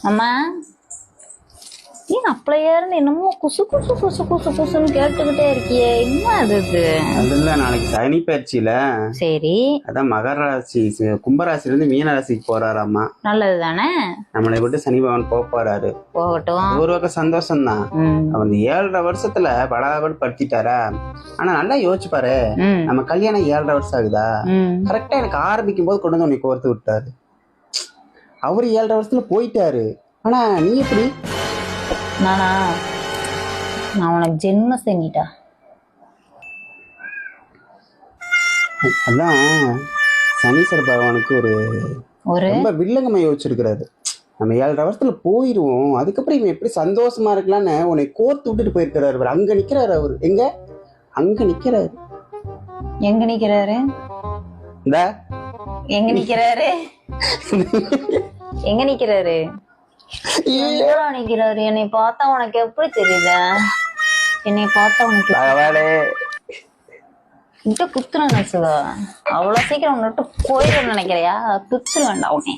அம்மா ஏன் அப்பளையா இருந்து என்னமோ குசு குசு குசு குசு குசுன்னு கேட்டுக்கிட்டே இருக்கியே, என்ன அது? அது இல்ல, நாளைக்கு சனி பயிற்சியில. சரி, அதான் மகர ராசி கும்பராசில இருந்து மீன ராசிக்கு போறாராமா. நல்லது தானே. நம்மளை விட்டு சனி பகவான் போறாரு. போகட்டும். ஒரு பக்கம் சந்தோஷம் தான். அந்த 7.5 வருஷத்துல படாபடு படுத்திட்டாரா. ஆனா நல்லா யோசிச்சு பாரு, நம்ம கல்யாணம் 7.5 வருஷம் ஆகுதா. கரெக்டா எனக்கு ஆரம்பிக்கும் போது கொண்டு வந்து உன்னை கோர்த்து விட்டாரு. அவரு 7.5 வருஷத்துல போயிட்டாரு. ஆனா நீ எப்படி? நானா? நான் உனக்கு ஜென்ம செஞ்சிட்டா. அதான் சனீஸ்வர பகவானுக்கு ஒரு ரொம்ப வில்லங்கமா யோசிச்சிருக்கிறாரு. நம்ம 7.5 வருஷத்துல போயிருவோம், அதுக்கப்புறம் இவன் எப்படி சந்தோஷமா இருக்கலான்னு உன்னை கோர்த்து விட்டுட்டு போயிருக்கிறாரு. அவர் அங்க நிக்கிறாரு. அவரு எங்க? அங்க நிக்கிறாரு. எங்க நிக்கிறாரு? இந்த எங்க நிக்கிறாரு? எங்க நிக்கிறாரு? நிக்கிறாரு. என்னை பார்த்தா உனக்கு எப்படி தெரியுத? என்னை பார்த்தா உனக்கு குத்துன நசுவா? அவ்வளவு சீக்கிரம் உன்னிட்டு போயிடும் நினைக்கிறியா? குத்து வேண்டாம் உன்னை.